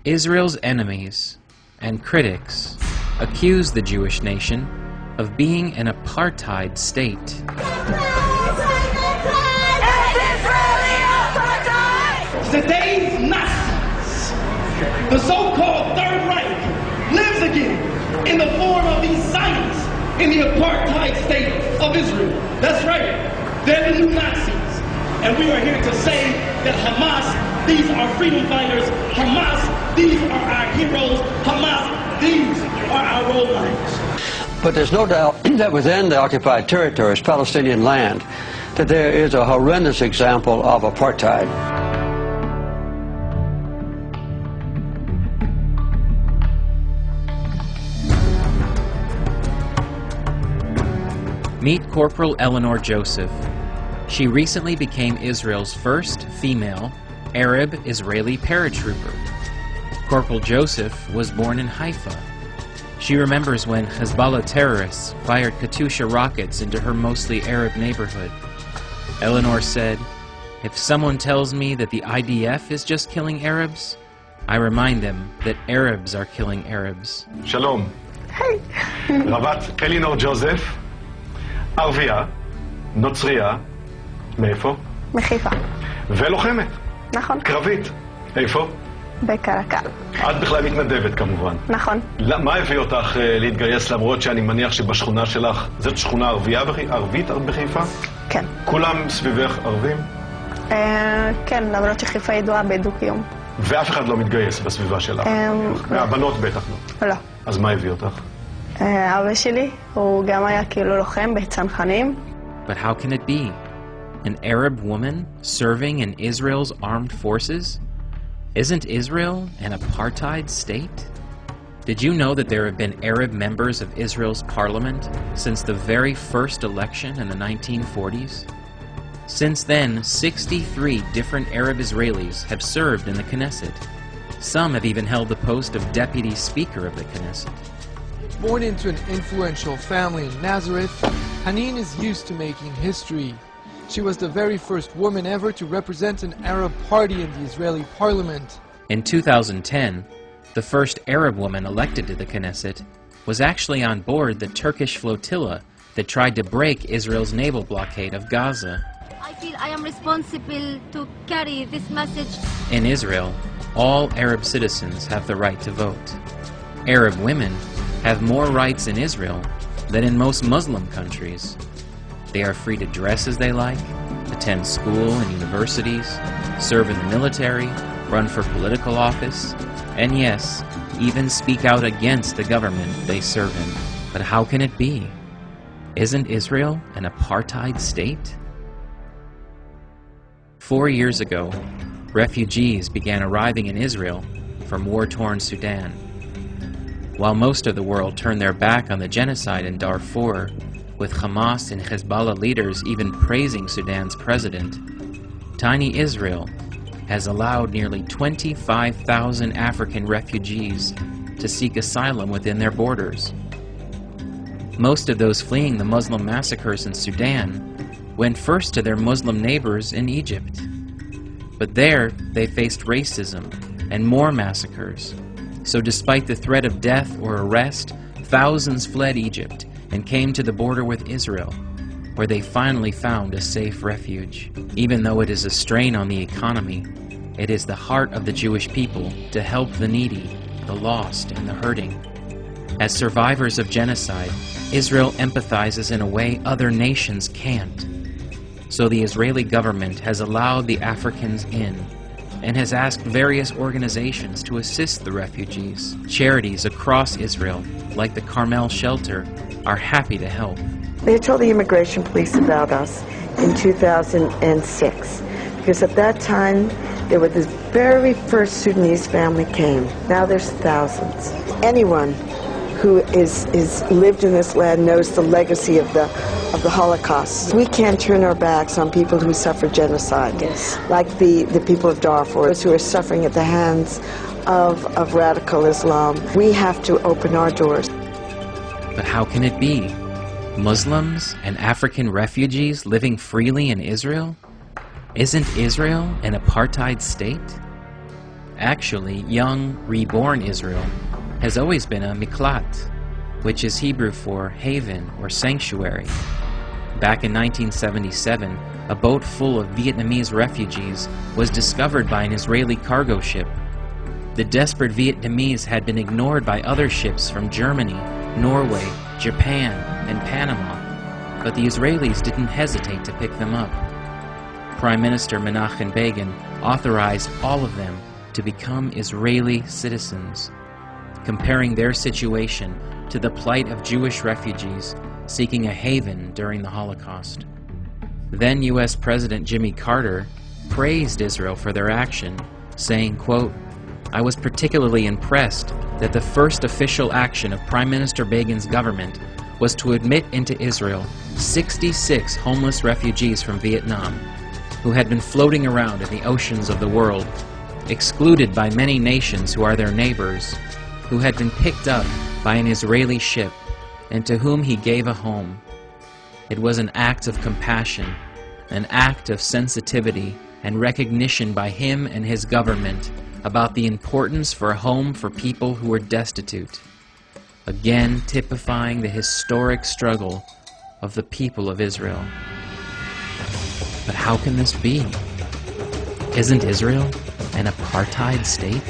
Israel's enemies and critics accuse the Jewish nation of being an apartheid state. Today's Nazis, the so-called Third Reich, lives again in the form of these Zionists in the apartheid state of Israel. That's right, they're the new Nazis. And we are here to say that Hamas, these are freedom fighters. Hamas, these are our heroes. Hamas, these are our role models. But there's no doubt that within the occupied territories, Palestinian land, that there is a horrendous example of apartheid. Meet Corporal Eleanor Joseph. She recently became Israel's first female Arab-Israeli paratrooper. Corporal Joseph was born in Haifa. She remembers when Hezbollah terrorists fired Katyusha rockets into her mostly Arab neighborhood. Eleanor said, "If someone tells me that the IDF is just killing Arabs, I remind them that Arabs are killing Arabs." Shalom. Hey. רבת אלינור ג'וזף, ערבייה, נוצרייה, מאיפה? מחיפה. ולוחמת. נכון. קרבית. איפה? בקרקל. את בכלל מתנדבת כמובן. נכון. מה הביא אותך להתגייס למרות שאני מניח שבשכונה שלך, זאת שכונה ערבית בחיפה? כן. כולם סביבך ערבים? כן, למרות שחיפה ידועה בדו-קיום. ואף אחד לא מתגייס בסביבה שלך? מהבנות בטח לא. לא. אז מה הביא אותך? אבא שלי, הוא גם היה כאילו לוחם בצנחנים. But how can it be? An Arab woman serving in Israel's armed forces? Isn't Israel an apartheid state? Did you know that there have been Arab members of Israel's parliament since the very first election in the 1940s? Since then, 63 different Arab Israelis have served in the Knesset. Some have even held the post of deputy speaker of the Knesset. Born into an influential family in Nazareth, Haneen is used to making history. She was the very first woman ever to represent an Arab party in the Israeli parliament. In 2010, the first Arab woman elected to the Knesset was actually on board the Turkish flotilla that tried to break Israel's naval blockade of Gaza. I feel I am responsible to carry this message. In Israel, all Arab citizens have the right to vote. Arab women have more rights in Israel than in most Muslim countries. They are free to dress as they like, attend school and universities, serve in the military, run for political office, and yes, even speak out against the government they serve in. But how can it be? Isn't Israel an apartheid state? 4 years ago, refugees began arriving in Israel from war-torn Sudan. While most of the world turned their back on the genocide in Darfur, with Hamas and Hezbollah leaders even praising Sudan's president, tiny Israel has allowed nearly 25,000 African refugees to seek asylum within their borders. Most of those fleeing the Muslim massacres in Sudan went first to their Muslim neighbors in Egypt. But there, they faced racism and more massacres. So despite the threat of death or arrest, thousands fled Egypt and came to the border with Israel, where they finally found a safe refuge. Even though it is a strain on the economy, it is the heart of the Jewish people to help the needy, the lost, and the hurting. As survivors of genocide, Israel empathizes in a way other nations can't. So the Israeli government has allowed the Africans in and has asked various organizations to assist the refugees. Charities across Israel, like the Carmel Shelter, are happy to help. They told the immigration police about us in 2006, because at that time there were the very first Sudanese family came. Now there's thousands. Anyone who is lived in this land knows the legacy of the Holocaust. We can't turn our backs on people who suffer genocide, like the people of Darfur, who are suffering at the hands of radical Islam. We have to open our doors. But how can it be? Muslims and African refugees living freely in Israel? Isn't Israel an apartheid state? Actually, young, reborn Israel has always been a miklat, which is Hebrew for haven or sanctuary. Back in 1977, a boat full of Vietnamese refugees was discovered by an Israeli cargo ship. The desperate Vietnamese had been ignored by other ships from Germany, Norway, Japan, and Panama, but the Israelis didn't hesitate to pick them up. Prime Minister Menachem Begin authorized all of them to become Israeli citizens, comparing their situation to the plight of Jewish refugees seeking a haven during the Holocaust. Then U.S. President Jimmy Carter praised Israel for their action, saying, quote, "I was particularly impressed that the first official action of Prime Minister Begin's government was to admit into Israel 66 homeless refugees from Vietnam who had been floating around in the oceans of the world, excluded by many nations who are their neighbors, who had been picked up by an Israeli ship, and to whom he gave a home. It was an act of compassion, an act of sensitivity and recognition by him and his government about the importance for a home for people who were destitute, again typifying the historic struggle of the people of Israel." But how can this be? Isn't Israel an apartheid state?